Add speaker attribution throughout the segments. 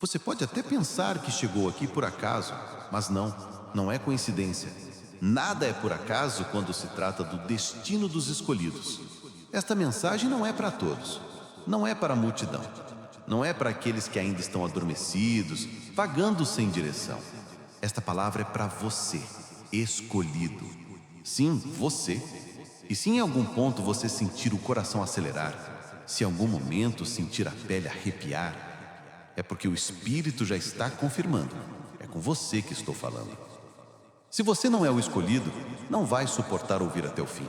Speaker 1: Você pode até pensar que chegou aqui por acaso, mas não, não é coincidência. Nada é por acaso quando se trata do destino dos escolhidos. Esta mensagem não é para todos, não é para a multidão, não é para aqueles que ainda estão adormecidos, vagando sem direção. Esta palavra é para você, escolhido. Sim, você. E se em algum ponto você sentir o coração acelerar, se em algum momento sentir a pele arrepiar, é porque o Espírito já está confirmando. É com você que estou falando. Se você não é o escolhido, não vai suportar ouvir até o fim.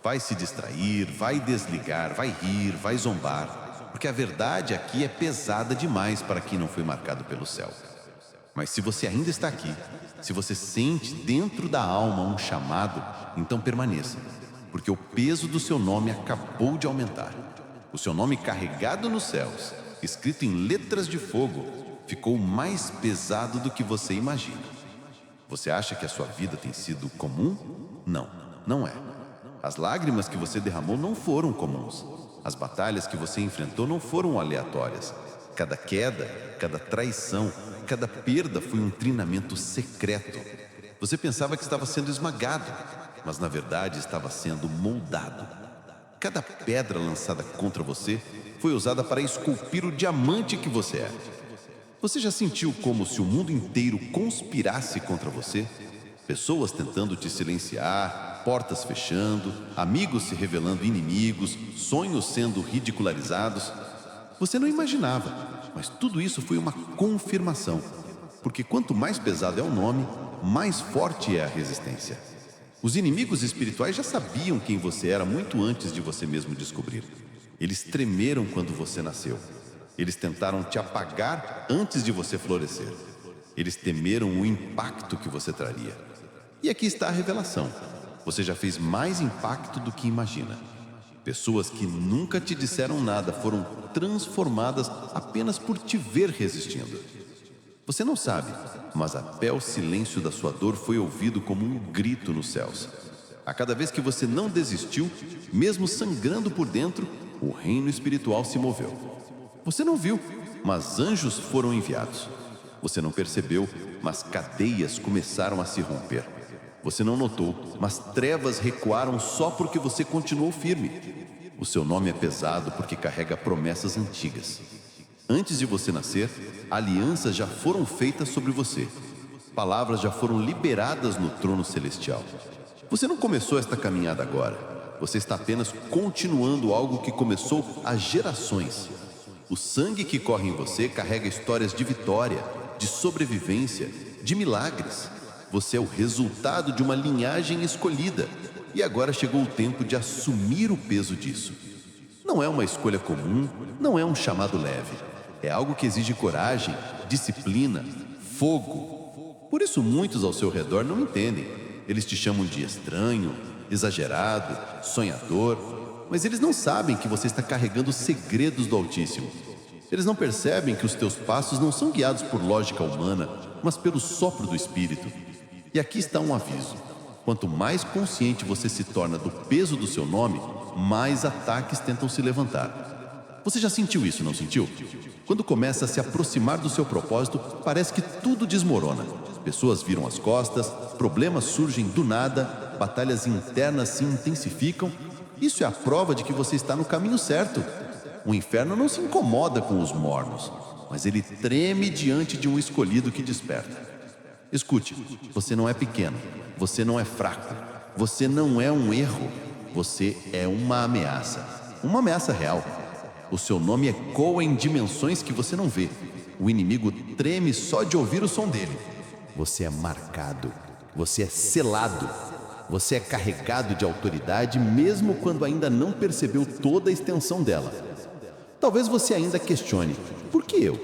Speaker 1: Vai se distrair, vai desligar, vai rir, vai zombar, porque a verdade aqui é pesada demais para quem não foi marcado pelo céu. Mas se você ainda está aqui, se você sente dentro da alma um chamado, então permaneça, porque o peso do seu nome acabou de aumentar. O seu nome carregado nos céus, escrito em letras de fogo, ficou mais pesado do que você imagina. Você acha que a sua vida tem sido comum? Não, não é. As lágrimas que você derramou não foram comuns. As batalhas que você enfrentou não foram aleatórias. Cada queda, cada traição, cada perda foi um treinamento secreto. Você pensava que estava sendo esmagado, mas na verdade estava sendo moldado. Cada pedra lançada contra você foi usada para esculpir o diamante que você é. Você já sentiu como se o mundo inteiro conspirasse contra você? Pessoas tentando te silenciar, portas fechando, amigos se revelando inimigos, sonhos sendo ridicularizados. Você não imaginava, mas tudo isso foi uma confirmação. Porque quanto mais pesado é o nome, mais forte é a resistência. Os inimigos espirituais já sabiam quem você era muito antes de você mesmo descobrir. Eles tremeram quando você nasceu. Eles tentaram te apagar antes de você florescer. Eles temeram o impacto que você traria. E aqui está a revelação. Você já fez mais impacto do que imagina. Pessoas que nunca te disseram nada foram transformadas apenas por te ver resistindo. Você não sabe, mas até o silêncio da sua dor foi ouvido como um grito nos céus. A cada vez que você não desistiu, mesmo sangrando por dentro, o reino espiritual se moveu. Você não viu, mas anjos foram enviados. Você não percebeu, mas cadeias começaram a se romper. Você não notou, mas trevas recuaram só porque você continuou firme. O seu nome é pesado porque carrega promessas antigas. Antes de você nascer, alianças já foram feitas sobre você. Palavras já foram liberadas no trono celestial. Você não começou esta caminhada agora. Você está apenas continuando algo que começou há gerações. O sangue que corre em você carrega histórias de vitória, de sobrevivência, de milagres. Você é o resultado de uma linhagem escolhida. E agora chegou o tempo de assumir o peso disso. Não é uma escolha comum, não é um chamado leve. É algo que exige coragem, disciplina, fogo. Por isso muitos ao seu redor não entendem. Eles te chamam de estranho, exagerado, sonhador, mas eles não sabem que você está carregando segredos do Altíssimo. Eles não percebem que os teus passos não são guiados por lógica humana, mas pelo sopro do Espírito. E aqui está um aviso. Quanto mais consciente você se torna do peso do seu nome, mais ataques tentam se levantar. Você já sentiu isso, não sentiu? Quando começa a se aproximar do seu propósito, parece que tudo desmorona. Pessoas viram as costas, problemas surgem do nada, batalhas internas se intensificam. Isso é a prova de que você está no caminho certo. O inferno não se incomoda com os mornos, mas ele treme diante de um escolhido que desperta. Escute, você não é pequeno, você não é fraco, você não é um erro, você é uma ameaça real. O seu nome ecoa em dimensões que você não vê. O inimigo treme só de ouvir o som dele. Você é marcado, você é selado, você é carregado de autoridade mesmo quando ainda não percebeu toda a extensão dela. Talvez você ainda questione, por que eu?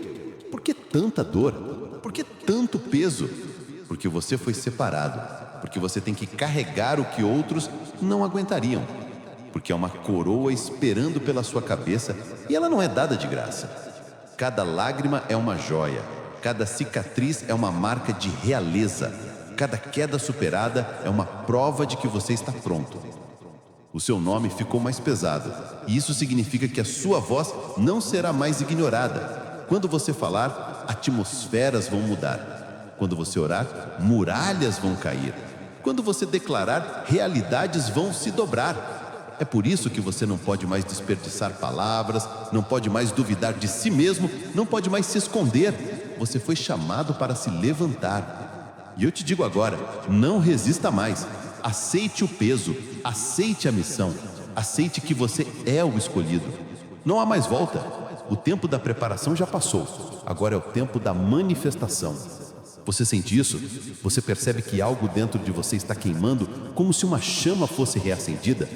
Speaker 1: Por que tanta dor? Por que tanto peso? Porque você foi separado, porque você tem que carregar o que outros não aguentariam. Porque é uma coroa esperando pela sua cabeça e ela não é dada de graça. Cada lágrima é uma joia, cada cicatriz é uma marca de realeza, cada queda superada é uma prova de que você está pronto. O seu nome ficou mais pesado e isso significa que a sua voz não será mais ignorada. Quando você falar, atmosferas vão mudar. Quando você orar, muralhas vão cair. Quando você declarar, realidades vão se dobrar. É por isso que você não pode mais desperdiçar palavras, não pode mais duvidar de si mesmo, não pode mais se esconder. Você foi chamado para se levantar. E eu te digo agora, não resista mais. Aceite o peso, aceite a missão, aceite que você é o escolhido. Não há mais volta. O tempo da preparação já passou. Agora é o tempo da manifestação. Você sente isso? Você percebe que algo dentro de você está queimando, como se uma chama fosse reacendida?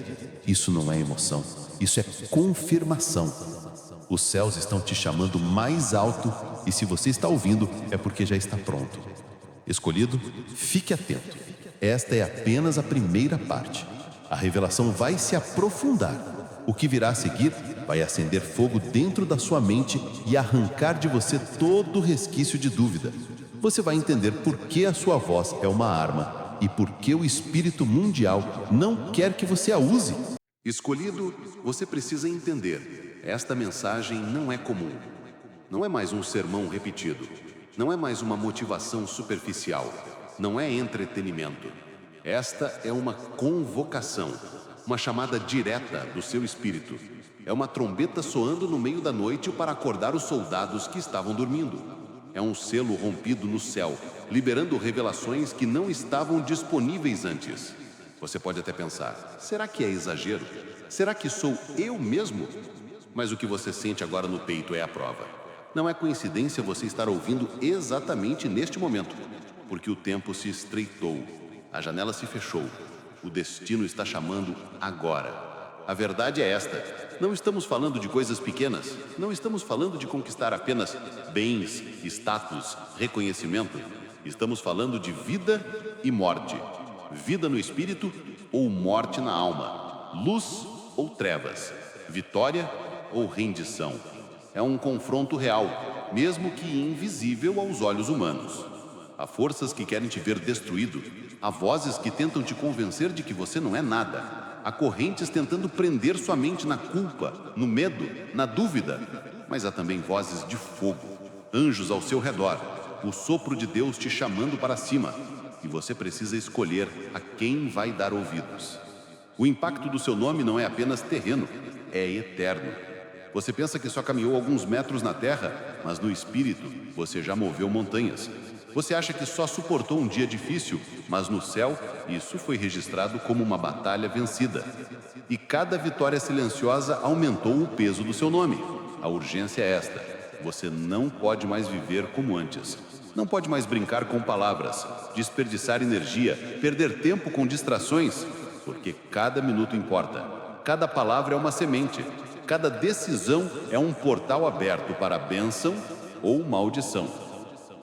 Speaker 1: Isso não é emoção, isso é confirmação. Os céus estão te chamando mais alto e se você está ouvindo, é porque já está pronto. Escolhido, fique atento. Esta é apenas a primeira parte. A revelação vai se aprofundar. O que virá a seguir vai acender fogo dentro da sua mente e arrancar de você todo resquício de dúvida. Você vai entender por que a sua voz é uma arma e por que o espírito mundial não quer que você a use. Escolhido, você precisa entender. Esta mensagem não é comum. Não é mais um sermão repetido. Não é mais uma motivação superficial. Não é entretenimento. Esta é uma convocação, uma chamada direta do seu espírito. É uma trombeta soando no meio da noite para acordar os soldados que estavam dormindo. É um selo rompido no céu, liberando revelações que não estavam disponíveis antes. Você pode até pensar, será que é exagero? Será que sou eu mesmo? Mas o que você sente agora no peito é a prova. Não é coincidência você estar ouvindo exatamente neste momento, porque o tempo se estreitou, a janela se fechou, o destino está chamando agora. A verdade é esta, não estamos falando de coisas pequenas, não estamos falando de conquistar apenas bens, status, reconhecimento. Estamos falando de vida e morte, vida no espírito ou morte na alma, luz ou trevas, vitória ou rendição. É um confronto real, mesmo que invisível aos olhos humanos. Há forças que querem te ver destruído, há vozes que tentam te convencer de que você não é nada. Há correntes tentando prender sua mente na culpa, no medo, na dúvida. Mas há também vozes de fogo, anjos ao seu redor, o sopro de Deus te chamando para cima. E você precisa escolher a quem vai dar ouvidos. O impacto do seu nome não é apenas terreno, é eterno. Você pensa que só caminhou alguns metros na terra, mas no espírito você já moveu montanhas. Você acha que só suportou um dia difícil, mas no céu isso foi registrado como uma batalha vencida. E cada vitória silenciosa aumentou o peso do seu nome. A urgência é esta: você não pode mais viver como antes. Não pode mais brincar com palavras, desperdiçar energia, perder tempo com distrações, porque cada minuto importa. Cada palavra é uma semente. Cada decisão é um portal aberto para a bênção ou maldição.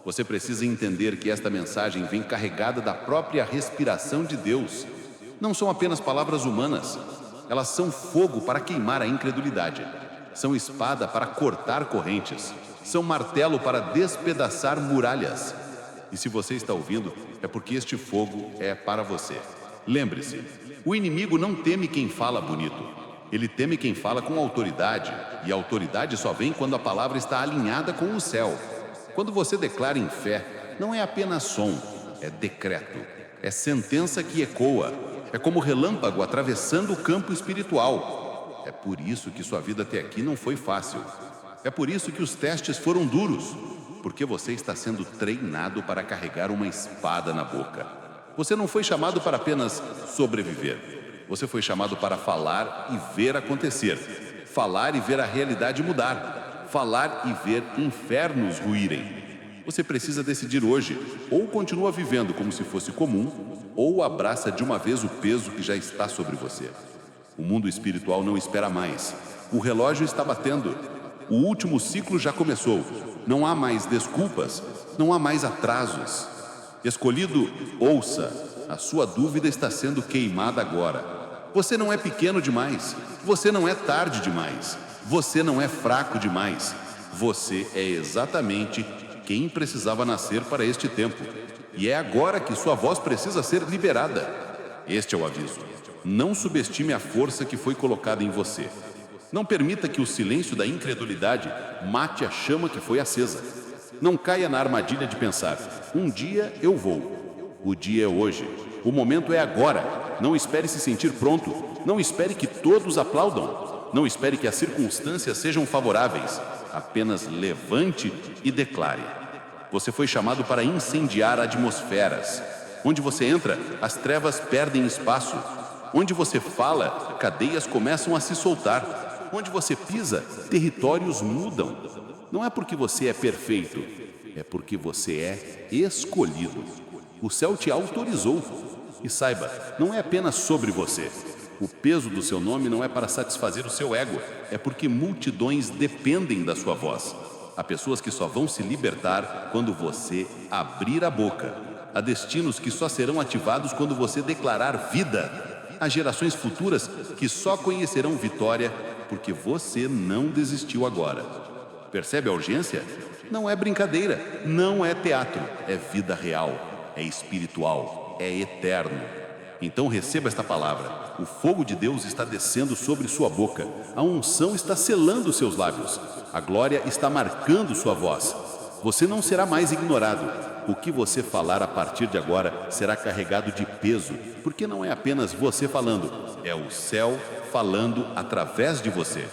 Speaker 1: Você precisa entender que esta mensagem vem carregada da própria respiração de Deus. Não são apenas palavras humanas. Elas são fogo para queimar a incredulidade. São espada para cortar correntes. São martelo para despedaçar muralhas. E se você está ouvindo, é porque este fogo é para você. Lembre-se, o inimigo não teme quem fala bonito. Ele teme quem fala com autoridade. E a autoridade só vem quando a palavra está alinhada com o céu. Quando você declara em fé, não é apenas som, é decreto, é sentença que ecoa, é como relâmpago atravessando o campo espiritual. É por isso que sua vida até aqui não foi fácil. É por isso que os testes foram duros, porque você está sendo treinado para carregar uma espada na boca. Você não foi chamado para apenas sobreviver. Você foi chamado para falar e ver acontecer, falar e ver a realidade mudar. Falar e ver infernos ruírem. Você precisa decidir hoje, ou continua vivendo como se fosse comum, ou abraça de uma vez o peso que já está sobre você. O mundo espiritual não espera mais. O relógio está batendo. O último ciclo já começou. Não há mais desculpas, não há mais atrasos. Escolhido, ouça, a sua dúvida está sendo queimada agora. Você não é pequeno demais, você não é tarde demais. Você não é fraco demais. Você é exatamente quem precisava nascer para este tempo. E é agora que sua voz precisa ser liberada. Este é o aviso. Não subestime a força que foi colocada em você. Não permita que o silêncio da incredulidade mate a chama que foi acesa.
Speaker 2: Não caia na armadilha de pensar: um dia eu vou. O dia é hoje. O momento é agora. Não espere se sentir pronto. Não espere que todos aplaudam. Não espere que as circunstâncias sejam favoráveis. Apenas levante e declare. Você foi chamado para incendiar atmosferas. Onde você entra, as trevas perdem espaço. Onde você fala, cadeias começam a se soltar. Onde você pisa, territórios mudam. Não é porque você é perfeito, é porque você é escolhido. O céu te autorizou. E saiba, não é apenas sobre você. O peso do seu nome não é para satisfazer o seu ego, é porque multidões dependem da sua voz. Há pessoas que só vão se libertar quando você abrir a boca. Há destinos que só serão ativados quando você declarar vida. Há gerações futuras que só conhecerão vitória porque você não desistiu agora. Percebe a urgência? Não é brincadeira, não é teatro, é vida real, é espiritual, é eterno. Então receba esta palavra. O fogo de Deus está descendo sobre sua boca. A unção está selando seus lábios. A glória está marcando sua voz. Você não será mais ignorado. O que você falar a partir de agora será carregado de peso, porque não é apenas você falando, é o céu falando através de você.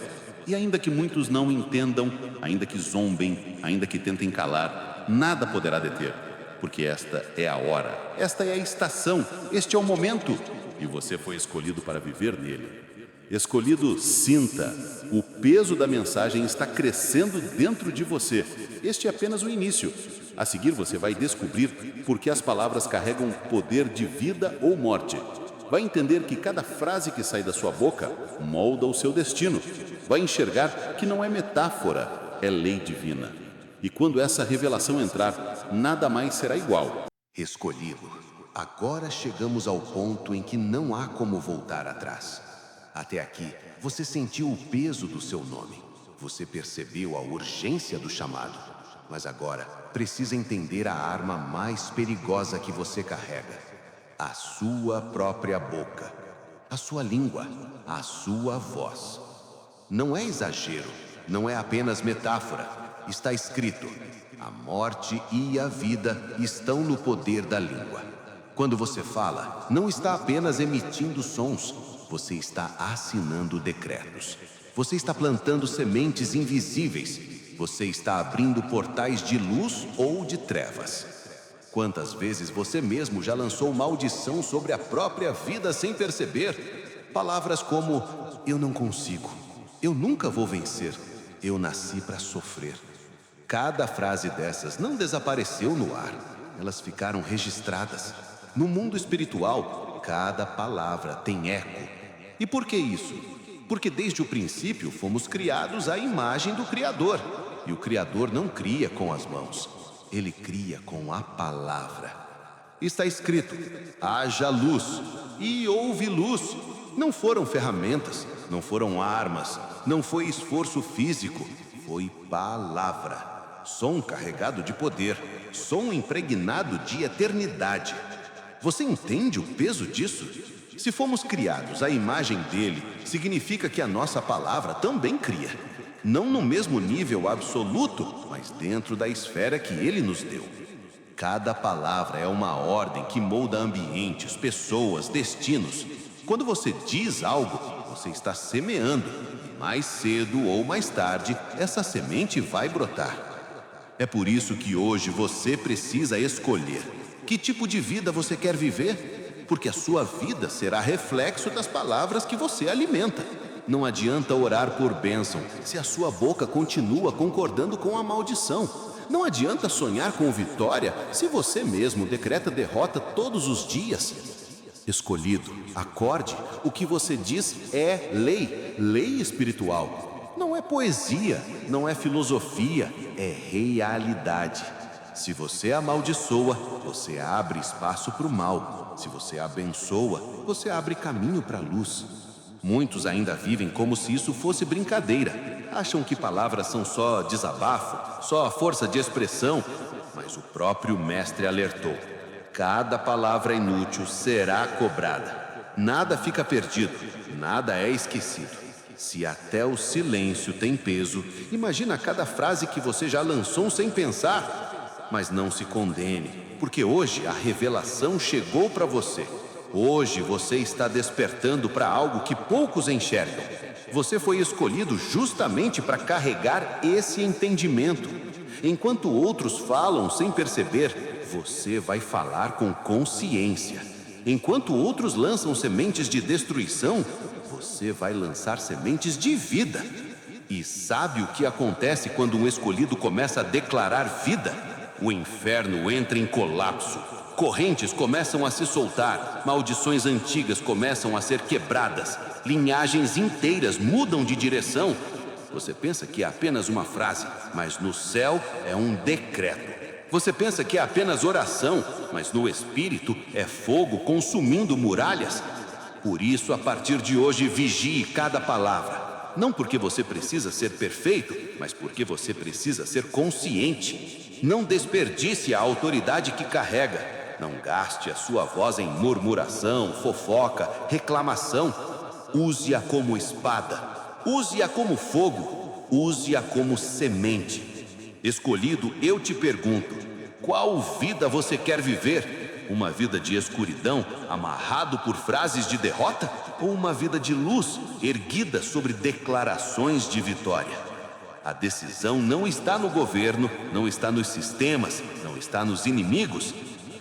Speaker 2: E ainda que muitos não entendam, ainda que zombem, ainda que tentem calar, nada poderá deter. Porque esta é a hora, esta é a estação, este é o momento. E você foi escolhido para viver nele. Escolhido, sinta, o peso da mensagem está crescendo dentro de você. Este é apenas o início. A seguir você vai descobrir por que as palavras carregam poder de vida ou morte. Vai entender que cada frase que sai da sua boca molda o seu destino. Vai enxergar que não é metáfora, é lei divina. E quando essa revelação entrar, nada mais será igual.
Speaker 1: Escolhido. Agora chegamos ao ponto em que não há como voltar atrás. Até aqui, você sentiu o peso do seu nome. Você percebeu a urgência do chamado. Mas agora, precisa entender a arma mais perigosa que você carrega. A sua própria boca. A sua língua. A sua voz. Não é exagero. Não é apenas metáfora. Está escrito: a morte e a vida estão no poder da língua. Quando você fala, não está apenas emitindo sons, você está assinando decretos. Você está plantando sementes invisíveis. Você está abrindo portais de luz ou de trevas. Quantas vezes você mesmo já lançou maldição sobre a própria vida sem perceber? Palavras como: eu não consigo, eu nunca vou vencer, eu nasci para sofrer. Cada frase dessas não desapareceu no ar, elas ficaram registradas. No mundo espiritual, cada palavra tem eco. E por que isso? Porque desde o princípio fomos criados à imagem do Criador. E o Criador não cria com as mãos, ele cria com a palavra. Está escrito: haja luz, e houve luz. Não foram ferramentas, não foram armas, não foi esforço físico, foi palavra. Som carregado de poder, som impregnado de eternidade. Você entende o peso disso? Se fomos criados à imagem dele, significa que a nossa palavra também cria. Não no mesmo nível absoluto, mas dentro da esfera que ele nos deu. Cada palavra é uma ordem que molda ambientes, pessoas, destinos. Quando você diz algo, você está semeando. Mais cedo ou mais tarde, essa semente vai brotar. É por isso que hoje você precisa escolher. Que tipo de vida você quer viver? Porque a sua vida será reflexo das palavras que você alimenta. Não adianta orar por bênção se a sua boca continua concordando com a maldição. Não adianta sonhar com vitória se você mesmo decreta derrota todos os dias. Escolhido, acorde, o que você diz é lei, lei espiritual. Não é poesia, não é filosofia, é realidade. Se você amaldiçoa, você abre espaço para o mal. Se você abençoa, você abre caminho para a luz. Muitos ainda vivem como se isso fosse brincadeira. Acham que palavras são só desabafo, só força de expressão. Mas o próprio mestre alertou: cada palavra inútil será cobrada. Nada fica perdido, nada é esquecido.
Speaker 2: Se até o silêncio tem peso, imagina cada frase que você já lançou sem pensar. Mas não se condene, porque hoje a revelação chegou para você. Hoje você está despertando para algo que poucos enxergam. Você foi escolhido justamente para carregar esse entendimento. Enquanto outros falam sem perceber, você vai falar com consciência. Enquanto outros lançam sementes de destruição, você vai lançar sementes de vida. E sabe o que acontece quando um escolhido começa a declarar vida? O inferno entra em colapso. Correntes começam a se soltar, maldições antigas começam a ser quebradas, linhagens inteiras mudam de direção. Você pensa que é apenas uma frase, mas no céu é um decreto. Você pensa que é apenas oração, mas no espírito é fogo consumindo muralhas. Por isso, a partir de hoje, vigie cada palavra. Não porque você precisa ser perfeito, mas porque você precisa ser consciente. Não desperdice a autoridade que carrega. Não gaste a sua voz em murmuração, fofoca, reclamação. Use-a como espada. Use-a como fogo. Use-a como semente. Escolhido, eu te pergunto, qual vida você quer viver? Uma vida de escuridão, amarrado por frases de derrota? Ou uma vida de luz, erguida sobre declarações de vitória? A decisão não está no governo, não está nos sistemas, não está nos inimigos.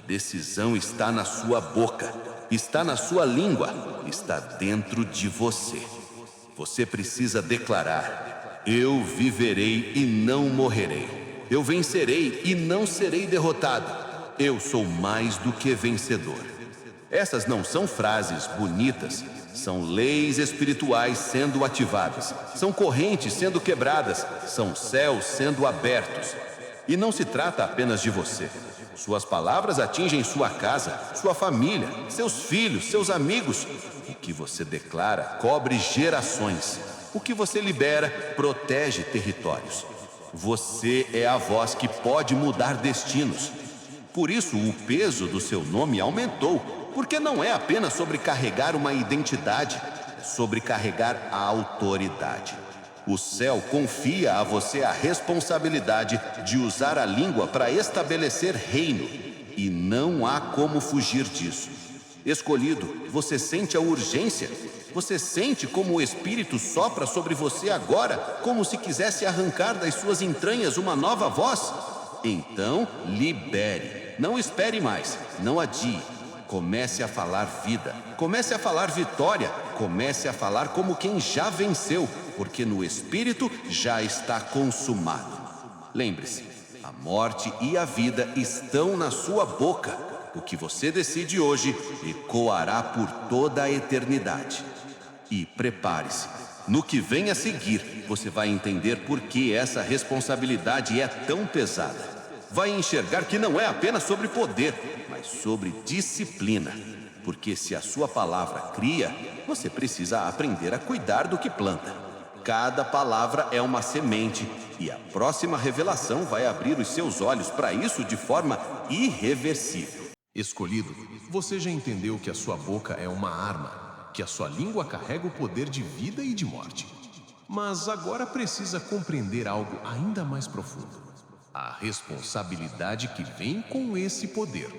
Speaker 2: A decisão está na sua boca, está na sua língua, está dentro de você. Você precisa declarar: eu viverei e não morrerei. Eu vencerei e não serei derrotado. Eu sou mais do que vencedor. Essas não são frases bonitas, são leis espirituais sendo ativadas, são correntes sendo quebradas, são céus sendo abertos. E não se trata apenas de você. Suas palavras atingem sua casa, sua família, seus filhos, seus amigos. O que você declara cobre gerações. O que você libera protege territórios. Você é a voz que pode mudar destinos. Por isso, o peso do seu nome aumentou, porque não é apenas sobre carregar uma identidade, é sobre carregar a autoridade. O céu confia a você a responsabilidade de usar a língua para estabelecer reino, e não há como fugir disso. Escolhido, você sente a urgência? Você sente como o Espírito sopra sobre você agora, como se quisesse arrancar das suas entranhas uma nova voz? Então, libere. Não espere mais, não adie. Comece a falar vida, comece a falar vitória, comece a falar como quem já venceu, porque no Espírito já está consumado. Lembre-se, a morte e a vida estão na sua boca. O que você decide hoje ecoará por toda a eternidade. E prepare-se. No que vem a seguir, você vai entender por que essa responsabilidade é tão pesada. Vai enxergar que não é apenas sobre poder, mas sobre disciplina. Porque se a sua palavra cria, você precisa aprender a cuidar do que planta. Cada palavra é uma semente, e a próxima revelação vai abrir os seus olhos para isso de forma irreversível.
Speaker 3: Escolhido, você já entendeu que a sua boca é uma arma, que a sua língua carrega o poder de vida e de morte. Mas agora precisa compreender algo ainda mais profundo: a responsabilidade que vem com esse poder.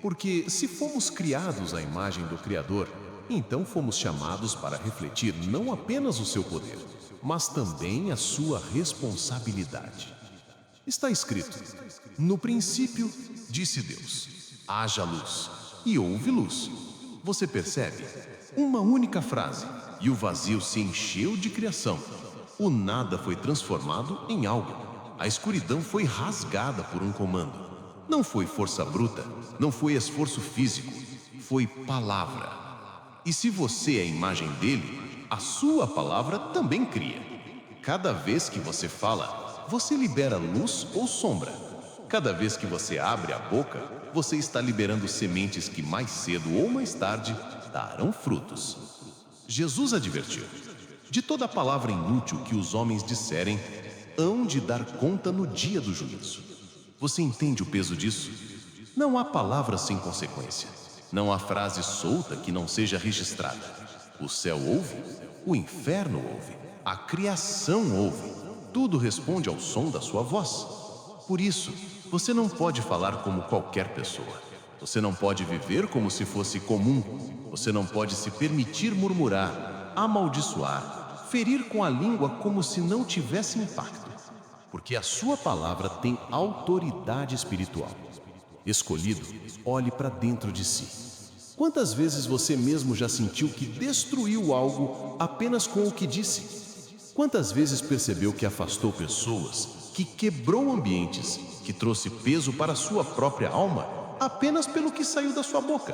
Speaker 3: Porque se fomos criados à imagem do Criador, então fomos chamados para refletir não apenas o seu poder, mas também a sua responsabilidade. Está escrito: no princípio, disse Deus, haja luz, e houve luz. Você percebe? Uma única frase, e o vazio se encheu de criação. O nada foi transformado em algo. A escuridão foi rasgada por um comando. Não foi força bruta, não foi esforço físico, foi palavra. E se você é a imagem dele, a sua palavra também cria. Cada vez que você fala, você libera luz ou sombra. Cada vez que você abre a boca, você está liberando sementes que mais cedo ou mais tarde darão frutos. Jesus advertiu: de toda palavra inútil que os homens disserem, hão de dar conta no dia do juízo. Você entende o peso disso? Não há palavra sem consequência. Não há frase solta que não seja registrada. O céu ouve o inferno ouve, a criação ouve. Tudo responde ao som da sua voz. Por isso, você não pode falar como qualquer pessoa. Você não pode viver como se fosse comum. Você não pode se permitir murmurar, amaldiçoar, ferir com a língua como se não tivesse impacto. Porque a sua palavra tem autoridade espiritual. Escolhido, olhe para dentro de si. Quantas vezes você mesmo já sentiu que destruiu algo apenas com o que disse? Quantas vezes percebeu que afastou pessoas, que quebrou ambientes, que trouxe peso para a sua própria alma apenas pelo que saiu da sua boca?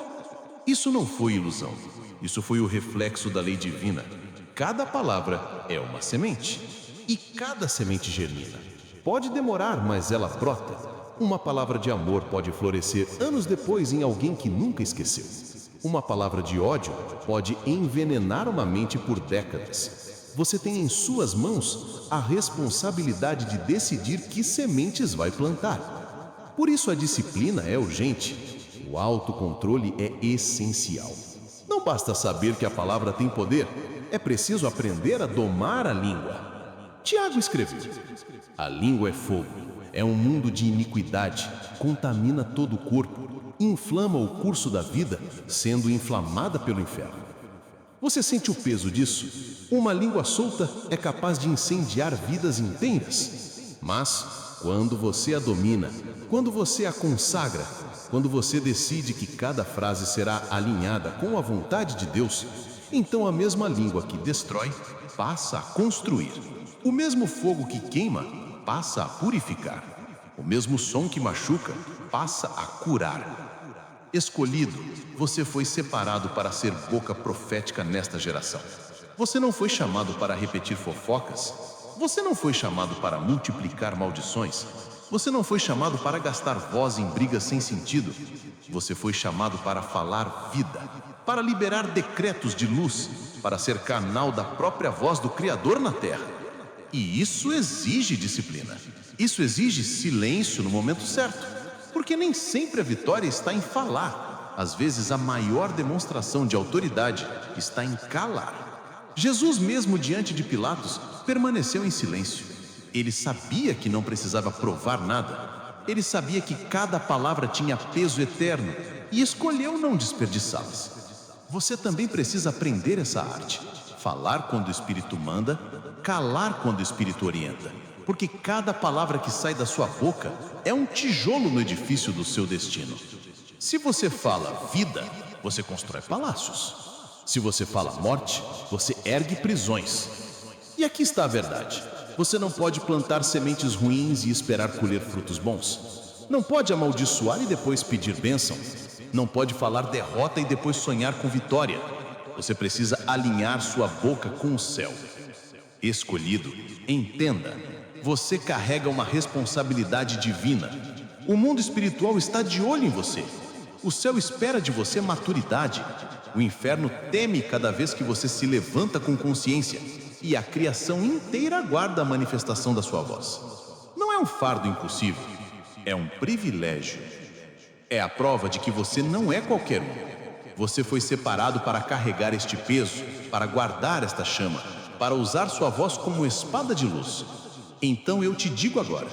Speaker 3: Isso não foi ilusão. Isso foi o reflexo da lei divina. Cada palavra é uma semente. E cada semente germina. Pode demorar, mas ela brota. Uma palavra de amor pode florescer anos depois em alguém que nunca esqueceu. Uma palavra de ódio pode envenenar uma mente por décadas. Você tem em suas mãos a responsabilidade de decidir que sementes vai plantar. Por isso a disciplina é urgente. O autocontrole é essencial. Não basta saber que a palavra tem poder, é preciso aprender a domar a língua. Tiago escreveu: a língua é fogo, é um mundo de iniquidade, contamina todo o corpo, inflama o curso da vida, sendo inflamada pelo inferno. Você sente o peso disso? Uma língua solta é capaz de incendiar vidas inteiras. Mas, quando você a domina, quando você a consagra, quando você decide que cada frase será alinhada com a vontade de Deus, então a mesma língua que destrói passa a construir. O mesmo fogo que queima passa a purificar. O mesmo som que machuca passa a curar. Escolhido, você foi separado para ser boca profética nesta geração. Você não foi chamado para repetir fofocas. Você não foi chamado para multiplicar maldições. Você não foi chamado para gastar voz em brigas sem sentido. Você foi chamado para falar vida, para liberar decretos de luz, para ser canal da própria voz do Criador na terra. E isso exige disciplina. Isso exige silêncio no momento certo. Porque nem sempre a vitória está em falar. Às vezes a maior demonstração de autoridade está em calar. Jesus mesmo diante de Pilatos permaneceu em silêncio. Ele sabia que não precisava provar nada. Ele sabia que cada palavra tinha peso eterno e escolheu não desperdiçá-las. Você também precisa aprender essa arte. Falar quando o Espírito manda, calar quando o Espírito orienta. Porque cada palavra que sai da sua boca é um tijolo no edifício do seu destino. Se você fala vida, você constrói palácios. Se você fala morte, você ergue prisões. E aqui está a verdade. Você não pode plantar sementes ruins e esperar colher frutos bons. Não pode amaldiçoar e depois pedir bênção. Não pode falar derrota e depois sonhar com vitória. Você precisa alinhar sua boca com o céu. Escolhido, entenda. Você carrega uma responsabilidade divina. O mundo espiritual está de olho em você. O céu espera de você maturidade. O inferno teme cada vez que você se levanta com consciência. E a criação inteira aguarda a manifestação da sua voz. Não é um fardo impossível. É um privilégio. É a prova de que você não é qualquer um. Você foi separado para carregar este peso, para guardar esta chama, para usar sua voz como espada de luz. Então eu te digo agora,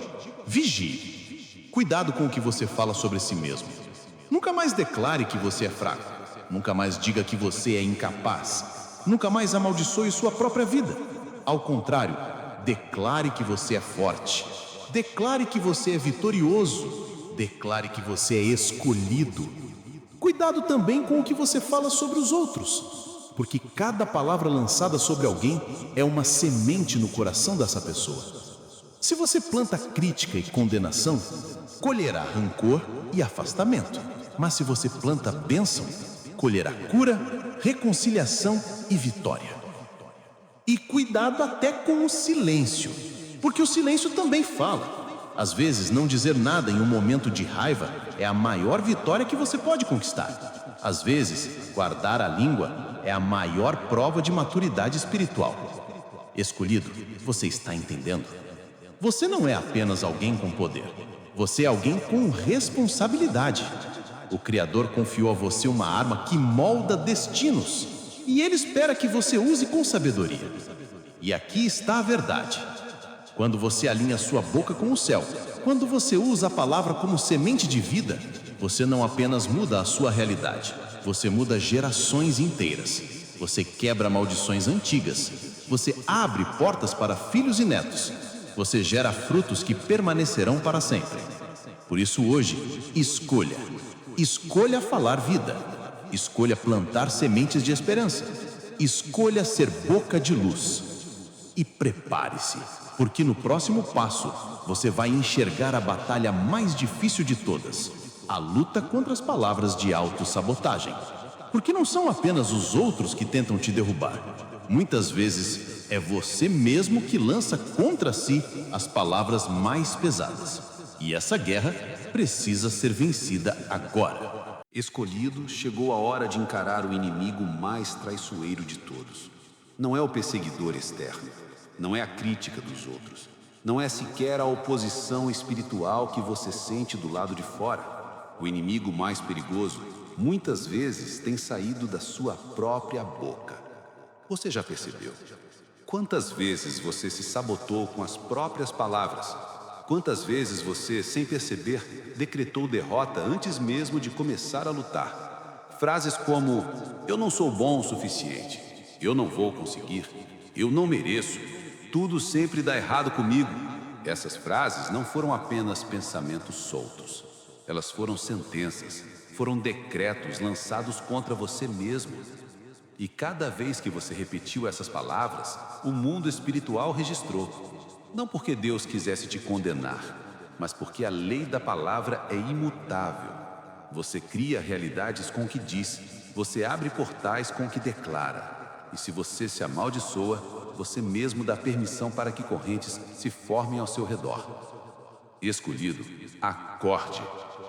Speaker 3: vigie. Cuidado com o que você fala sobre si mesmo. Nunca mais declare que você é fraco. Nunca mais diga que você é incapaz. Nunca mais amaldiçoe sua própria vida. Ao contrário, declare que você é forte. Declare que você é vitorioso. Declare que você é escolhido. Cuidado também com o que você fala sobre os outros. Porque cada palavra lançada sobre alguém é uma semente no coração dessa pessoa. Se você planta crítica e condenação, colherá rancor e afastamento. Mas se você planta bênção, colherá cura, reconciliação e vitória. E cuidado até com o silêncio, porque o silêncio também fala. Às vezes, não dizer nada em um momento de raiva é a maior vitória que você pode conquistar. Às vezes, guardar a língua é a maior prova de maturidade espiritual. Escolhido, você está entendendo? Você não é apenas alguém com poder. Você é alguém com responsabilidade. O Criador confiou a você uma arma que molda destinos. e ele espera que você use com sabedoria. E aqui está a verdade. Quando você alinha sua boca com o céu, quando você usa a palavra como semente de vida, você não apenas muda a sua realidade, você muda gerações inteiras. Você quebra maldições antigas. Você abre portas para filhos e netos. Você gera frutos que permanecerão para sempre. Por isso hoje, escolha. Escolha falar vida. Escolha plantar sementes de esperança. Escolha ser boca de luz. E prepare-se, porque no próximo passo, você vai enxergar a batalha mais difícil de todas. A luta contra as palavras de autossabotagem. Porque não são apenas os outros que tentam te derrubar. Muitas vezes é você mesmo que lança contra si as palavras mais pesadas. E essa guerra precisa ser vencida agora.
Speaker 4: Escolhido, chegou a hora de encarar o inimigo mais traiçoeiro de todos. Não é o perseguidor externo, não é a crítica dos outros, não é sequer a oposição espiritual que você sente do lado de fora. O inimigo mais perigoso muitas vezes tem saído da sua própria boca. Você já percebeu? Quantas vezes você se sabotou com as próprias palavras? Quantas vezes você, sem perceber, decretou derrota antes mesmo de começar a lutar? Frases como: eu não sou bom o suficiente, eu não vou conseguir, eu não mereço, tudo sempre dá errado comigo. Essas frases não foram apenas pensamentos soltos. Elas foram sentenças. Foram decretos lançados contra você mesmo. E cada vez que você repetiu essas palavras, o mundo espiritual registrou. Não porque Deus quisesse te condenar, mas porque a lei da palavra é imutável. Você cria realidades com o que diz, você abre portais com o que declara. E se você se amaldiçoa, você mesmo dá permissão para que correntes se formem ao seu redor. Escolhido, acorde.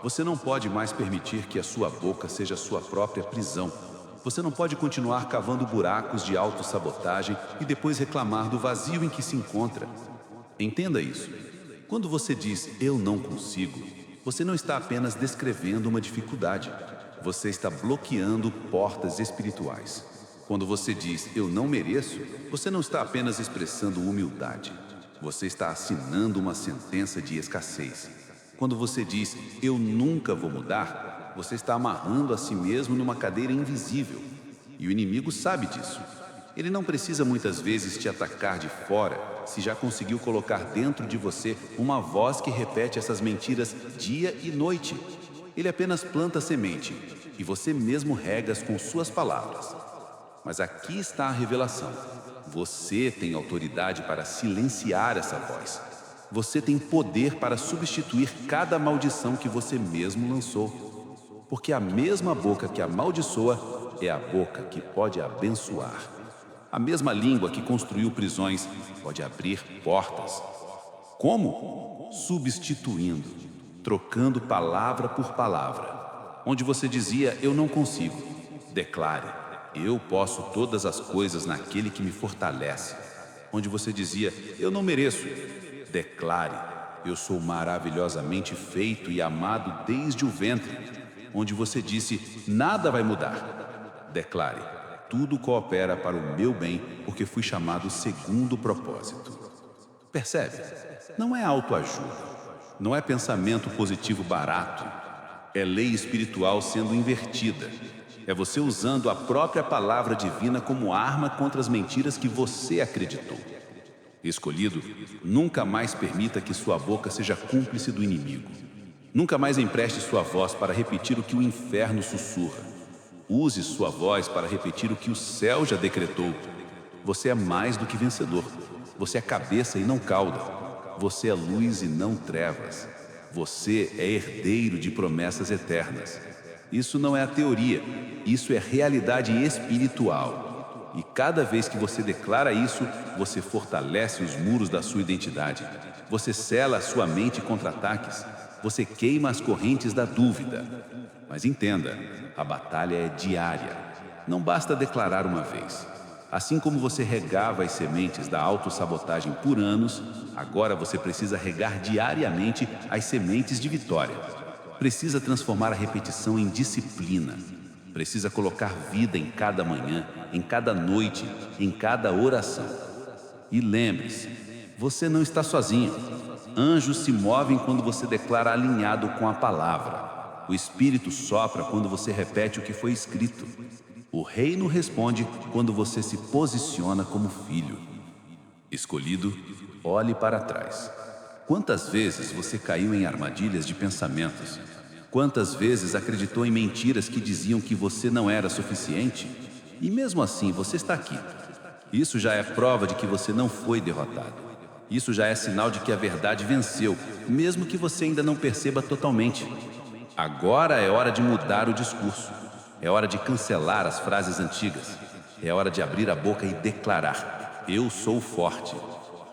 Speaker 4: Você não pode mais permitir que a sua boca seja a sua própria prisão. Você não pode continuar cavando buracos de autossabotagem e depois reclamar do vazio em que se encontra. Entenda isso. Quando você diz "eu não consigo", você não está apenas descrevendo uma dificuldade. Você está bloqueando portas espirituais. Quando você diz "eu não mereço", você não está apenas expressando humildade. Você está assinando uma sentença de escassez. Quando você diz "eu nunca vou mudar", você está amarrando a si mesmo numa cadeira invisível. E o inimigo sabe disso. Ele não precisa muitas vezes te atacar de fora, se já conseguiu colocar dentro de você uma voz que repete essas mentiras dia e noite. Ele apenas planta a semente, e você mesmo regas com suas palavras. Mas aqui está a revelação. Você tem autoridade para silenciar essa voz. Você tem poder para substituir cada maldição que você mesmo lançou. Porque a mesma boca que amaldiçoa é a boca que pode abençoar. A mesma língua que construiu prisões pode abrir portas. Como? Substituindo, trocando palavra por palavra. Onde você dizia "eu não consigo", declare "eu posso todas as coisas naquele que me fortalece". Onde você dizia "eu não mereço", declare "eu sou maravilhosamente feito e amado desde o ventre". Onde você disse "nada vai mudar", declare "tudo coopera para o meu bem, porque fui chamado segundo o propósito". Percebe? Não é autoajuda, não é pensamento positivo barato, é lei espiritual sendo invertida. É você usando a própria palavra divina como arma contra as mentiras que você acreditou. Escolhido, nunca mais permita que sua boca seja cúmplice do inimigo. Nunca mais empreste sua voz para repetir o que o inferno sussurra. Use sua voz para repetir o que o céu já decretou. Você é mais do que vencedor. Você é cabeça e não cauda. Você é luz e não trevas. Você é herdeiro de promessas eternas. Isso não é a teoria, isso é realidade espiritual. E cada vez que você declara isso, você fortalece os muros da sua identidade. Você sela a sua mente contra ataques. Você queima as correntes da dúvida. Mas entenda, a batalha é diária. Não basta declarar uma vez. Assim como você regava as sementes da autossabotagem por anos, agora você precisa regar diariamente as sementes de vitória. Precisa transformar a repetição em disciplina. Precisa colocar vida em cada manhã, em cada noite, em cada oração. E lembre-se, você não está sozinho. Anjos se movem quando você declara alinhado com a palavra. O Espírito sopra quando você repete o que foi escrito. O reino responde quando você se posiciona como filho. Escolhido, olhe para trás. Quantas vezes você caiu em armadilhas de pensamentos? Quantas vezes acreditou em mentiras que diziam que você não era suficiente? E mesmo assim você está aqui. Isso já é prova de que você não foi derrotado. Isso já é sinal de que a verdade venceu, mesmo que você ainda não perceba totalmente. Agora é hora de mudar o discurso. É hora de cancelar as frases antigas. É hora de abrir a boca e declarar: eu sou forte.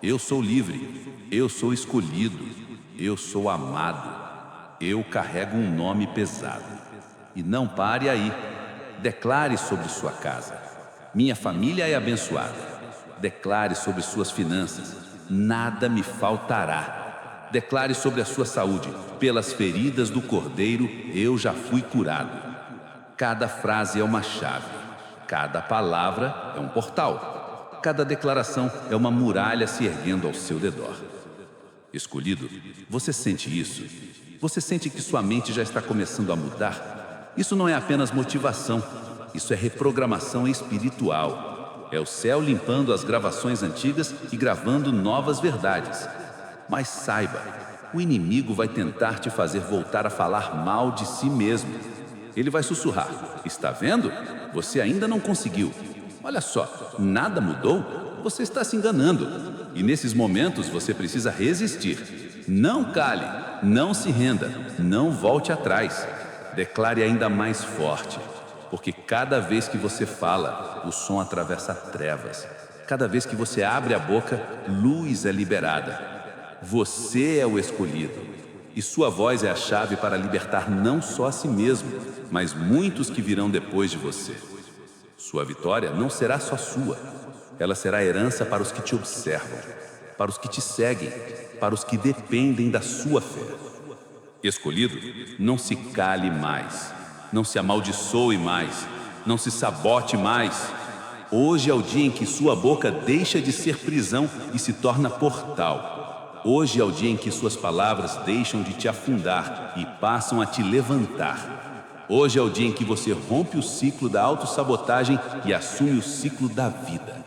Speaker 4: Eu sou livre. Eu sou escolhido. Eu sou amado. Eu carrego um nome pesado. E não pare aí. Declare sobre sua casa: minha família é abençoada. Declare sobre suas finanças: nada me faltará. Declare sobre a sua saúde: pelas feridas do Cordeiro eu já fui curado. Cada frase é uma chave. Cada palavra é um portal. Cada declaração é uma muralha se erguendo ao seu redor. Escolhido, você sente isso? Você sente que sua mente já está começando a mudar? Isso não é apenas motivação, isso é reprogramação espiritual. É o céu limpando as gravações antigas e gravando novas verdades. Mas saiba, o inimigo vai tentar te fazer voltar a falar mal de si mesmo. Ele vai sussurrar: está vendo? Você ainda não conseguiu. Olha só, nada mudou? Você está se enganando. E nesses momentos você precisa resistir. Não cale, não se renda, não volte atrás. Declare ainda mais forte, porque cada vez que você fala, o som atravessa trevas. Cada vez que você abre a boca, luz é liberada. Você é o escolhido, e sua voz é a chave para libertar não só a si mesmo, mas muitos que virão depois de você. Sua vitória não será só sua, ela será herança para os que te observam, para os que te seguem, para os que dependem da sua fé. Escolhido, não se cale mais, não se amaldiçoe mais, não se sabote mais. Hoje é o dia em que sua boca deixa de ser prisão e se torna portal. Hoje é o dia em que suas palavras deixam de te afundar e passam a te levantar. Hoje é o dia em que você rompe o ciclo da autossabotagem e assume o ciclo da vida.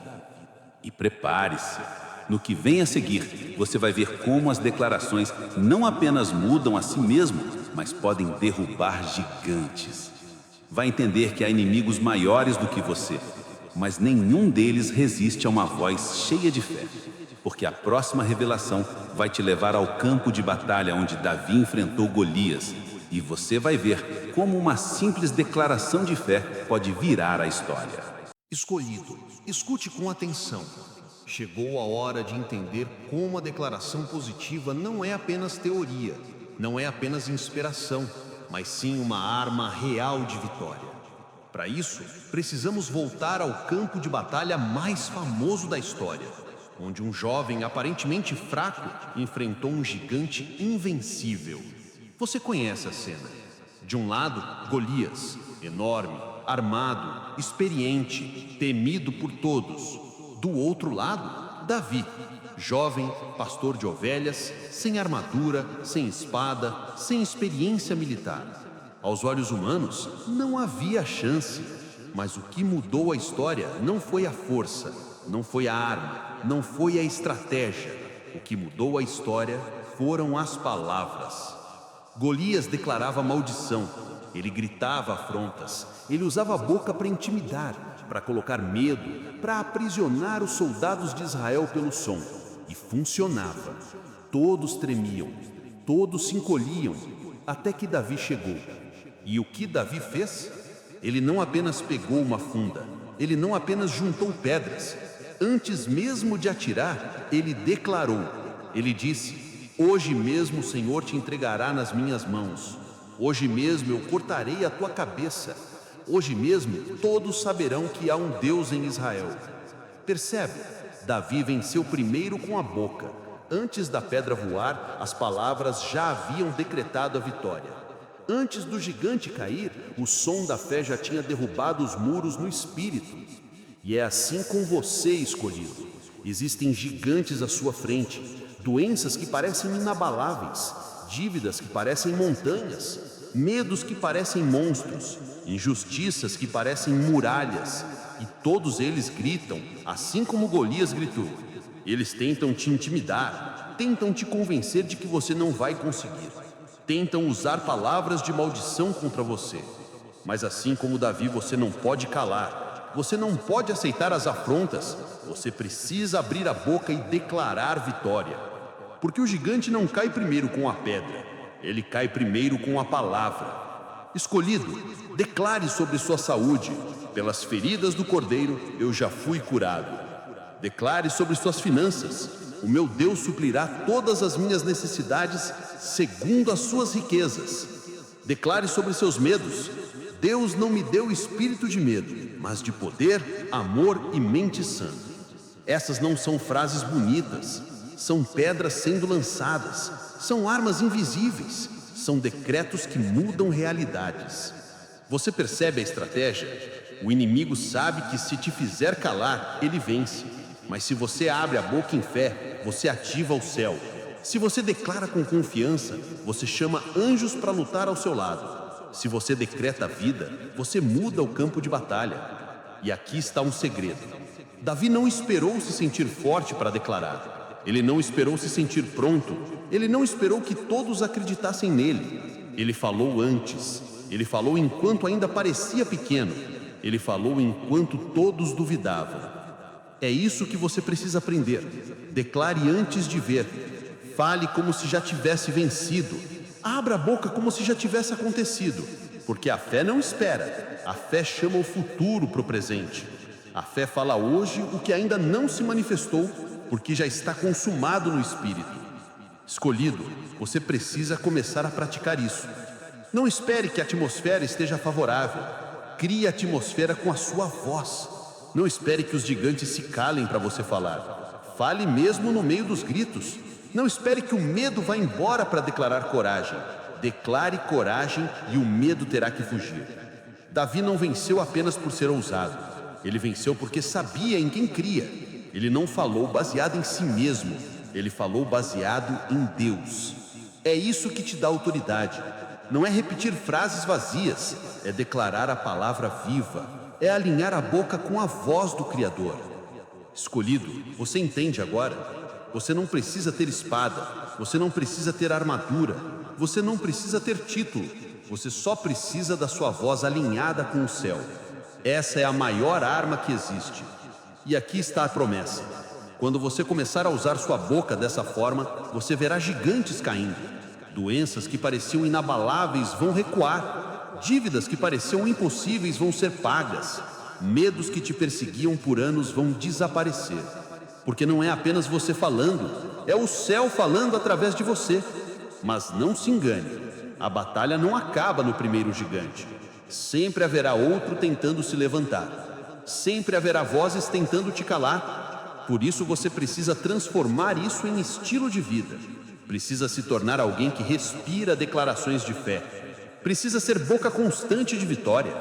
Speaker 4: E prepare-se. No que vem a seguir, você vai ver como as declarações não apenas mudam a si mesmo, mas podem derrubar gigantes. Vai entender que há inimigos maiores do que você, mas nenhum deles resiste a uma voz cheia de fé, porque a próxima revelação vai te levar ao campo de batalha onde Davi enfrentou Golias, e você vai ver como uma simples declaração de fé pode virar a história.
Speaker 3: Escolhido, escute com atenção. Chegou a hora de entender como a declaração positiva não é apenas teoria, não é apenas inspiração, mas sim uma arma real de vitória. Para isso, precisamos voltar ao campo de batalha mais famoso da história, onde um jovem aparentemente fraco enfrentou um gigante invencível. Você conhece a cena. De um lado, Golias, enorme, armado, experiente, temido por todos. Do outro lado, Davi, jovem, pastor de ovelhas, sem armadura, sem espada, sem experiência militar. Aos olhos humanos, não havia chance. Mas o que mudou a história não foi a força, não foi a arma, não foi a estratégia. O que mudou a história foram as palavras. Golias declarava maldição, ele gritava afrontas, ele usava a boca para intimidar, para colocar medo, para aprisionar os soldados de Israel pelo som. E funcionava. Todos tremiam, todos se encolhiam, até que Davi chegou. E o que Davi fez? Ele não apenas pegou uma funda, ele não apenas juntou pedras. Antes mesmo de atirar, ele declarou. Ele disse: hoje mesmo o Senhor te entregará nas minhas mãos. Hoje mesmo eu cortarei a tua cabeça. Hoje mesmo todos saberão que há um Deus em Israel. Percebe? Davi venceu primeiro com a boca. Antes da pedra voar, as palavras já haviam decretado a vitória.
Speaker 2: Antes do gigante cair, o som da fé já tinha derrubado os muros no espírito. E é assim com você, escolhido. Existem gigantes à sua frente, doenças que parecem inabaláveis, dívidas que parecem montanhas, medos que parecem monstros, injustiças que parecem muralhas, e todos eles gritam, assim como Golias gritou. Eles tentam te intimidar, tentam te convencer de que você não vai conseguir, tentam usar palavras de maldição contra você. Mas assim como Davi, você não pode calar, você não pode aceitar as afrontas, você precisa abrir a boca e declarar vitória. Porque o gigante não cai primeiro com a pedra, ele cai primeiro com a palavra. Escolhido, declare sobre sua saúde: pelas feridas do Cordeiro eu já fui curado. Declare sobre suas finanças: o meu Deus suprirá todas as minhas necessidades segundo as suas riquezas. Declare sobre seus medos: Deus não me deu espírito de medo, mas de poder, amor e mente sã. Essas não são frases bonitas, são pedras sendo lançadas, são armas invisíveis, são decretos que mudam realidades. Você percebe a estratégia? O inimigo sabe que se te fizer calar, ele vence. Mas se você abre a boca em fé, você ativa o céu. Se você declara com confiança, você chama anjos para lutar ao seu lado. Se você decreta a vida, você muda o campo de batalha. E aqui está um segredo. Davi não esperou se sentir forte para declarar. Ele não esperou se sentir pronto. Ele não esperou que todos acreditassem nele. Ele falou antes. Ele falou enquanto ainda parecia pequeno. Ele falou enquanto todos duvidavam. É isso que você precisa aprender. Declare antes de ver. Fale como se já tivesse vencido. Abra a boca como se já tivesse acontecido. Porque a fé não espera. A fé chama o futuro para o presente. A fé fala hoje o que ainda não se manifestou, porque já está consumado no espírito. Escolhido, você precisa começar a praticar isso. Não espere que a atmosfera esteja favorável. Crie a atmosfera com a sua voz. Não espere que os gigantes se calem para você falar. Fale mesmo no meio dos gritos. Não espere que o medo vá embora para declarar coragem. Declare coragem e o medo terá que fugir. Davi não venceu apenas por ser ousado. Ele venceu porque sabia em quem cria. Ele não falou baseado em si mesmo. Ele falou baseado em Deus. É isso que te dá autoridade. Não é repetir frases vazias. É declarar a palavra viva. É alinhar a boca com a voz do Criador. Escolhido, você entende agora? Você não precisa ter espada. Você não precisa ter armadura. Você não precisa ter título. Você só precisa da sua voz alinhada com o céu. Essa é a maior arma que existe. E aqui está a promessa. Quando você começar a usar sua boca dessa forma, você verá gigantes caindo. Doenças que pareciam inabaláveis vão recuar. Dívidas que pareciam impossíveis vão ser pagas. Medos que te perseguiam por anos vão desaparecer. Porque não é apenas você falando, é o céu falando através de você. Mas não se engane, a batalha não acaba no primeiro gigante. Sempre haverá outro tentando se levantar. Sempre haverá vozes tentando te calar. Por isso você precisa transformar isso em estilo de vida. Precisa se tornar alguém que respira declarações de fé. Precisa ser boca constante de vitória.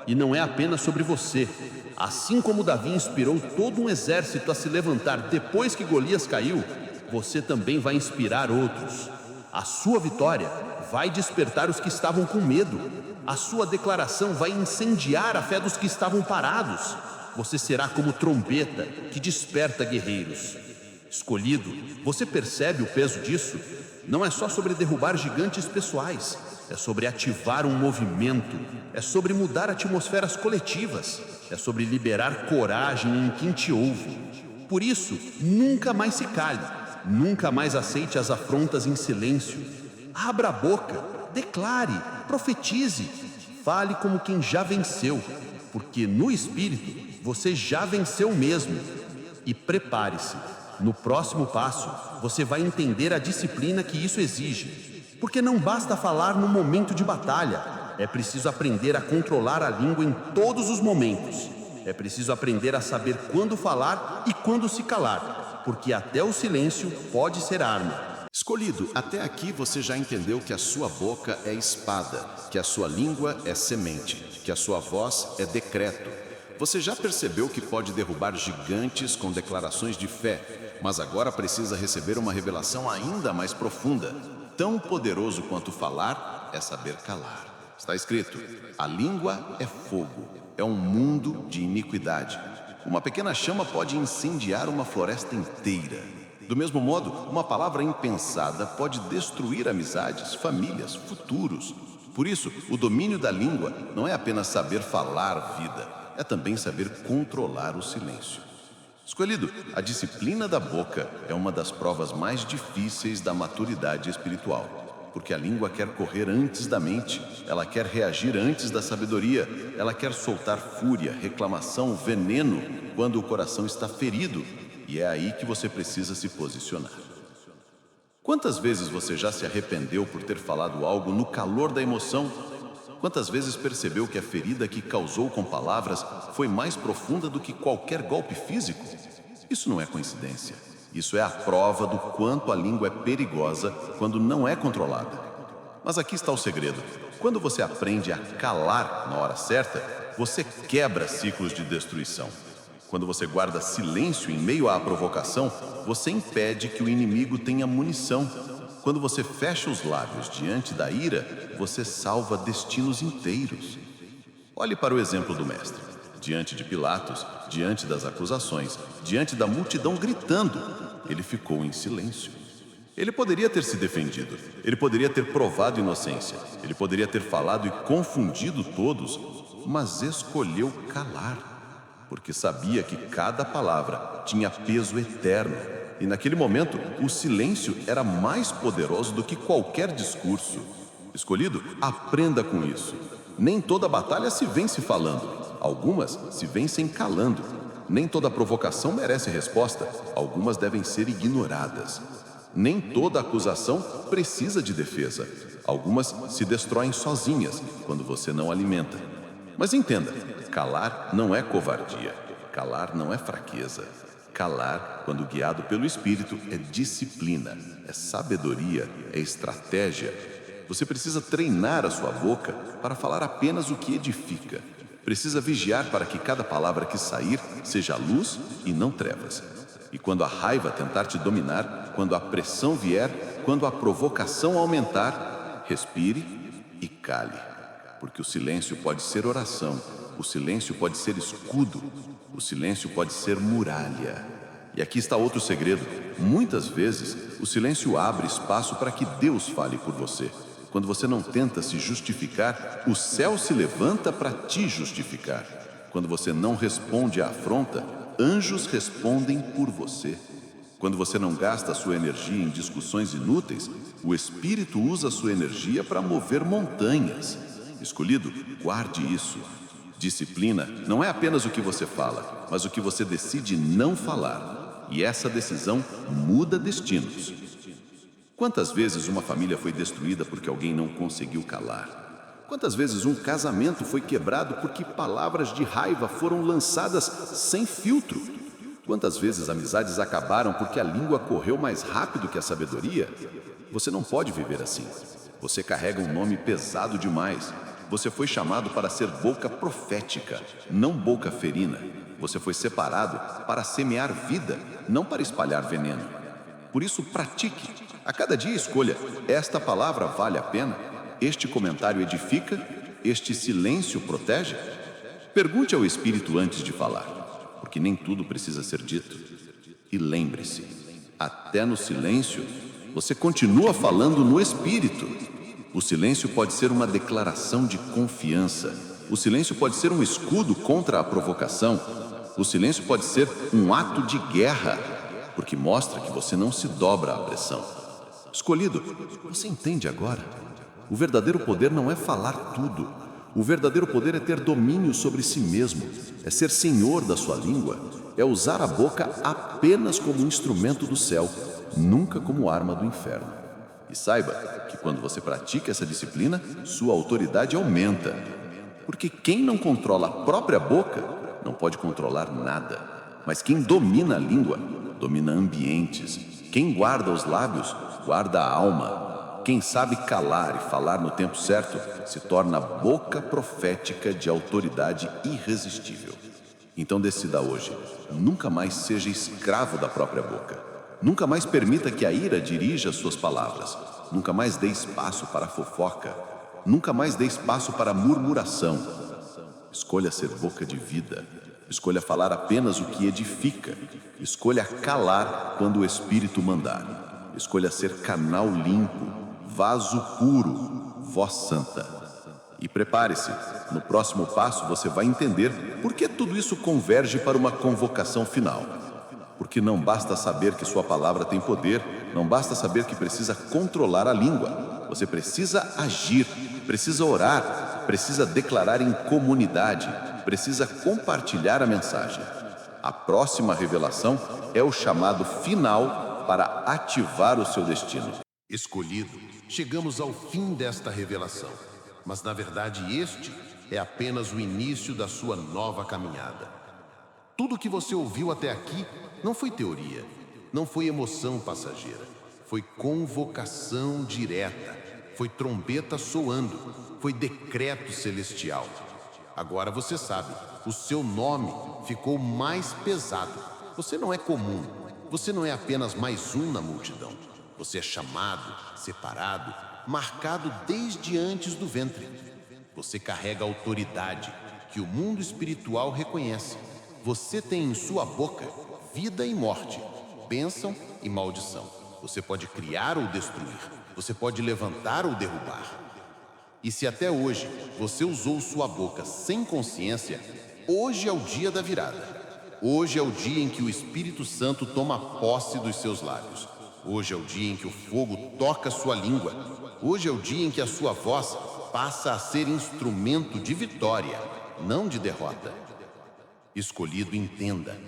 Speaker 2: E não é apenas sobre você. Assim como Davi inspirou todo um exército a se levantar depois que Golias caiu, você também vai inspirar outros. A sua vitória vai despertar os que estavam com medo. A sua declaração vai incendiar a fé dos que estavam parados. Você será como trombeta que desperta guerreiros. Escolhido, você percebe o peso disso? Não é só sobre derrubar gigantes pessoais. É sobre ativar um movimento. É sobre mudar atmosferas coletivas. É sobre liberar coragem em quem te ouve. Por isso, nunca mais se cale. Nunca mais aceite as afrontas em silêncio. Abra a boca, declare, profetize. Fale como quem já venceu. Porque no Espírito, você já venceu mesmo. E prepare-se. No próximo passo, você vai entender a disciplina que isso exige. Porque não basta falar no momento de batalha. É preciso aprender a controlar a língua em todos os momentos. É preciso aprender a saber quando falar e quando se calar. Porque até o silêncio pode ser arma.
Speaker 1: Escolhido, até aqui você já entendeu que a sua boca é espada, que a sua língua é semente, que a sua voz é decreto. Você já percebeu que pode derrubar gigantes com declarações de fé, mas agora precisa receber uma revelação ainda mais profunda. Tão poderoso quanto falar é saber calar. Está escrito: a língua é fogo, é um mundo de iniquidade. Uma pequena chama pode incendiar uma floresta inteira. Do mesmo modo, uma palavra impensada pode destruir amizades, famílias, futuros. Por isso, o domínio da língua não é apenas saber falar vida, é também saber controlar o silêncio. Escolhido, a disciplina da boca é uma das provas mais difíceis da maturidade espiritual, porque a língua quer correr antes da mente, ela quer reagir antes da sabedoria, ela quer soltar fúria, reclamação, veneno quando o coração está ferido, e é aí que você precisa se posicionar. Quantas vezes você já se arrependeu por ter falado algo no calor da emoção? Quantas vezes percebeu que a ferida que causou com palavras foi mais profunda do que qualquer golpe físico? Isso não é coincidência. Isso é a prova do quanto a língua é perigosa quando não é controlada. Mas aqui está o segredo. Quando você aprende a calar na hora certa, você quebra ciclos de destruição. Quando você guarda silêncio em meio à provocação, você impede que o inimigo tenha munição. Quando você fecha os lábios diante da ira, você salva destinos inteiros. Olhe para o exemplo do mestre. Diante de Pilatos, diante das acusações, diante da multidão gritando, ele ficou em silêncio. Ele poderia ter se defendido, ele poderia ter provado inocência, ele poderia ter falado e confundido todos, mas escolheu calar. Porque sabia que cada palavra tinha peso eterno. E naquele momento, o silêncio era mais poderoso do que qualquer discurso. Escolhido, aprenda com isso. Nem toda batalha se vence falando. Algumas se vencem calando. Nem toda provocação merece resposta. Algumas devem ser ignoradas. Nem toda acusação precisa de defesa. Algumas se destroem sozinhas quando você não alimenta. Mas entenda, calar não é covardia, calar não é fraqueza. Calar, quando guiado pelo Espírito, é disciplina, é sabedoria, é estratégia. Você precisa treinar a sua boca para falar apenas o que edifica. Precisa vigiar para que cada palavra que sair seja luz e não trevas. E quando a raiva tentar te dominar, quando a pressão vier, quando a provocação aumentar, respire e cale. Porque o silêncio pode ser oração, o silêncio pode ser escudo, o silêncio pode ser muralha. E aqui está outro segredo. Muitas vezes, o silêncio abre espaço para que Deus fale por você. Quando você não tenta se justificar, o céu se levanta para te justificar. Quando você não responde à afronta, anjos respondem por você. Quando você não gasta a sua energia em discussões inúteis, o Espírito usa a sua energia para mover montanhas. Escolhido, guarde isso. Disciplina não é apenas o que você fala, mas o que você decide não falar. E essa decisão muda destinos. Quantas vezes uma família foi destruída porque alguém não conseguiu calar? Quantas vezes um casamento foi quebrado porque palavras de raiva foram lançadas sem filtro? Quantas vezes amizades acabaram porque a língua correu mais rápido que a sabedoria? Você não pode viver assim. Você carrega um nome pesado demais. Você foi chamado para ser boca profética, não boca ferina. Você foi separado para semear vida, não para espalhar veneno. Por isso, pratique. A cada dia escolha: esta palavra vale a pena? Este comentário edifica? Este silêncio protege? Pergunte ao Espírito antes de falar, porque nem tudo precisa ser dito. E lembre-se, até no silêncio, você continua falando no Espírito. O silêncio pode ser uma declaração de confiança. O silêncio pode ser um escudo contra a provocação. O silêncio pode ser um ato de guerra, porque mostra que você não se dobra à pressão. Escolhido, você entende agora? O verdadeiro poder não é falar tudo. O verdadeiro poder é ter domínio sobre si mesmo, é ser senhor da sua língua, é usar a boca apenas como instrumento do céu, nunca como arma do inferno. E saiba que quando você pratica essa disciplina, sua autoridade aumenta. Porque quem não controla a própria boca, não pode controlar nada. Mas quem domina a língua, domina ambientes. Quem guarda os lábios, guarda a alma. Quem sabe calar e falar no tempo certo se torna boca profética de autoridade irresistível. Então decida hoje, nunca mais seja escravo da própria boca. Nunca mais permita que a ira dirija suas palavras. Nunca mais dê espaço para a fofoca. Nunca mais dê espaço para a murmuração. Escolha ser boca de vida. Escolha falar apenas o que edifica. Escolha calar quando o Espírito mandar. Escolha ser canal limpo, vaso puro, voz santa. E prepare-se, no próximo passo você vai entender por que tudo isso converge para uma convocação final. Porque não basta saber que sua palavra tem poder, não basta saber que precisa controlar a língua. Você precisa agir, precisa orar, precisa declarar em comunidade, precisa compartilhar a mensagem. A próxima revelação é o chamado final para ativar o seu destino.
Speaker 3: Escolhido, chegamos ao fim desta revelação. Mas, na verdade, este é apenas o início da sua nova caminhada. Tudo que você ouviu até aqui não foi teoria, não foi emoção passageira. Foi convocação direta, foi trombeta soando, foi decreto celestial. Agora você sabe, o seu nome ficou mais pesado. Você não é comum, você não é apenas mais um na multidão. Você é chamado, separado, marcado desde antes do ventre. Você carrega autoridade que o mundo espiritual reconhece. Você tem em sua boca vida e morte, bênção e maldição. Você pode criar ou destruir. Você pode levantar ou derrubar. E se até hoje você usou sua boca sem consciência, hoje é o dia da virada. Hoje é o dia em que o Espírito Santo toma posse dos seus lábios. Hoje é o dia em que o fogo toca sua língua. Hoje é o dia em que a sua voz passa a ser instrumento de vitória, não de derrota. Escolhido, entenda,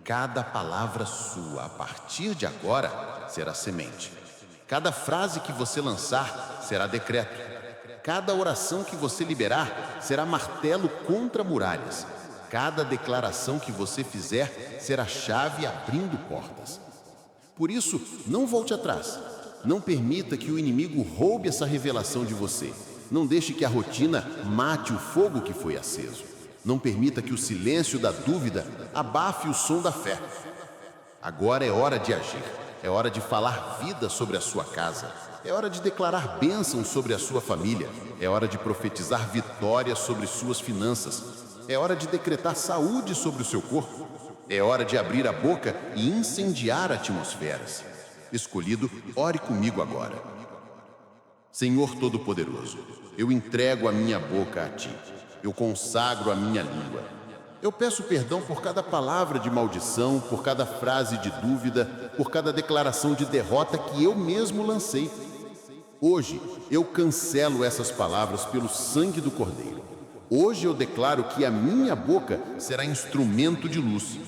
Speaker 3: cada palavra sua a partir de agora será semente. Cada frase que você lançar será decreto. Cada oração que você liberar será martelo contra muralhas. Cada declaração que você fizer será chave abrindo portas. Por isso, não volte atrás. Não permita que o inimigo roube essa revelação de você. Não deixe que a rotina mate o fogo que foi aceso. Não permita que o silêncio da dúvida abafe o som da fé. Agora é hora de agir. É hora de falar vida sobre a sua casa. É hora de declarar bênção sobre a sua família. É hora de profetizar vitória sobre suas finanças. É hora de decretar saúde sobre o seu corpo. É hora de abrir a boca e incendiar atmosferas. Escolhido, ore comigo agora. Senhor Todo-Poderoso, eu entrego a minha boca a Ti. Eu consagro a minha língua. Eu peço perdão por cada palavra de maldição, por cada frase de dúvida, por cada declaração de derrota que eu mesmo lancei. Hoje, eu cancelo essas palavras pelo sangue do Cordeiro. Hoje eu declaro que a minha boca será instrumento de luz.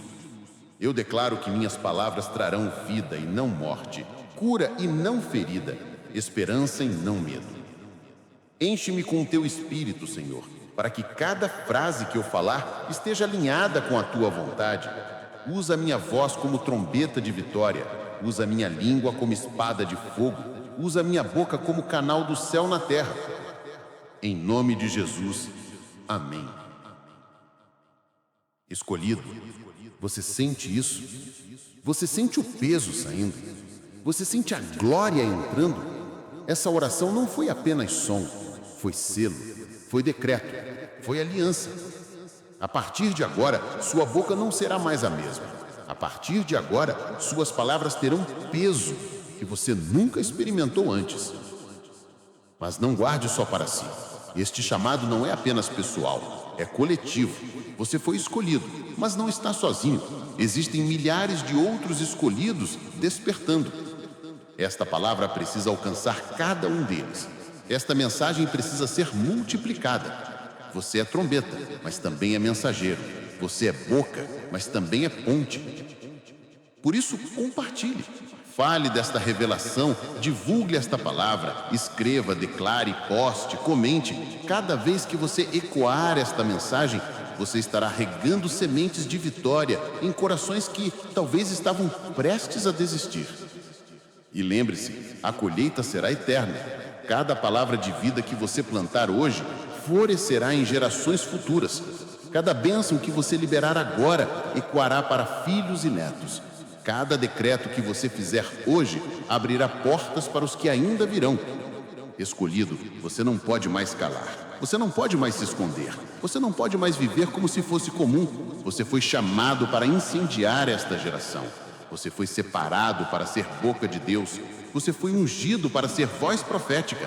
Speaker 3: Eu declaro que minhas palavras trarão vida e não morte, cura e não ferida, esperança e não medo. Enche-me com o Teu Espírito, Senhor, para que cada frase que eu falar esteja alinhada com a Tua vontade. Usa a minha voz como trombeta de vitória, usa a minha língua como espada de fogo, usa a minha boca como canal do céu na terra. Em nome de Jesus, amém. Escolhido, você sente isso? Você sente o peso saindo? Você sente a glória entrando? Essa oração não foi apenas som, foi selo, foi decreto, foi aliança. A partir de agora, sua boca não será mais a mesma. A partir de agora, suas palavras terão peso que você nunca experimentou antes. Mas não guarde só para si. Este chamado não é apenas pessoal, é coletivo. Você foi escolhido, mas não está sozinho. Existem milhares de outros escolhidos despertando. Esta palavra precisa alcançar cada um deles. Esta mensagem precisa ser multiplicada. Você é trombeta, mas também é mensageiro. Você é boca, mas também é ponte. Por isso, compartilhe. Fale desta revelação, divulgue esta palavra, escreva, declare, poste, comente. Cada vez que você ecoar esta mensagem, você estará regando sementes de vitória em corações que talvez estavam prestes a desistir.
Speaker 2: E lembre-se, a colheita será eterna. Cada palavra de vida que você plantar hoje florescerá em gerações futuras. Cada bênção que você liberar agora ecoará para filhos e netos. Cada decreto que você fizer hoje abrirá portas para os que ainda virão. Escolhido, você não pode mais calar. Você não pode mais se esconder. Você não pode mais viver como se fosse comum. Você foi chamado para incendiar esta geração. Você foi separado para ser boca de Deus. Você foi ungido para ser voz profética.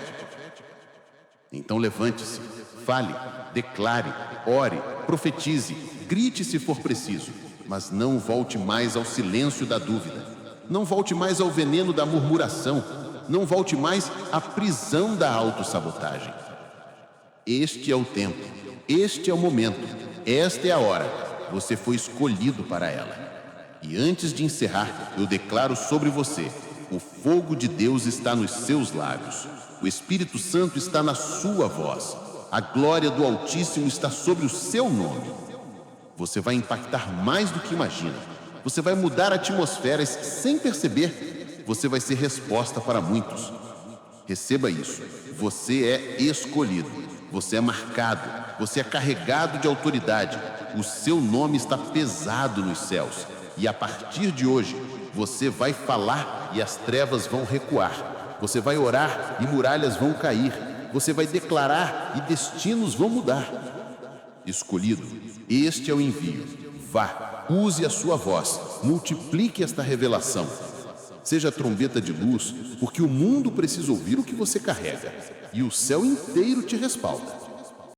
Speaker 2: Então levante-se, fale, declare, ore, profetize, grite se for preciso, mas não volte mais ao silêncio da dúvida. Não volte mais ao veneno da murmuração. Não volte mais à prisão da autossabotagem. Este é o tempo, este é o momento, esta é a hora. Você foi escolhido para ela. E antes de encerrar, eu declaro sobre você: o fogo de Deus está nos seus lábios. O Espírito Santo está na sua voz. A glória do Altíssimo está sobre o seu nome. Você vai impactar mais do que imagina. Você vai mudar atmosferas sem perceber. Você vai ser resposta para muitos. Receba isso. Você é escolhido. Você é marcado. Você é carregado de autoridade. O seu nome está pesado nos céus. E a partir de hoje, você vai falar e as trevas vão recuar. Você vai orar e muralhas vão cair. Você vai declarar e destinos vão mudar. Escolhido, este é o envio. Vá, use a sua voz, multiplique esta revelação. Seja a trombeta de luz, porque o mundo precisa ouvir o que você carrega. E o céu inteiro te respalda.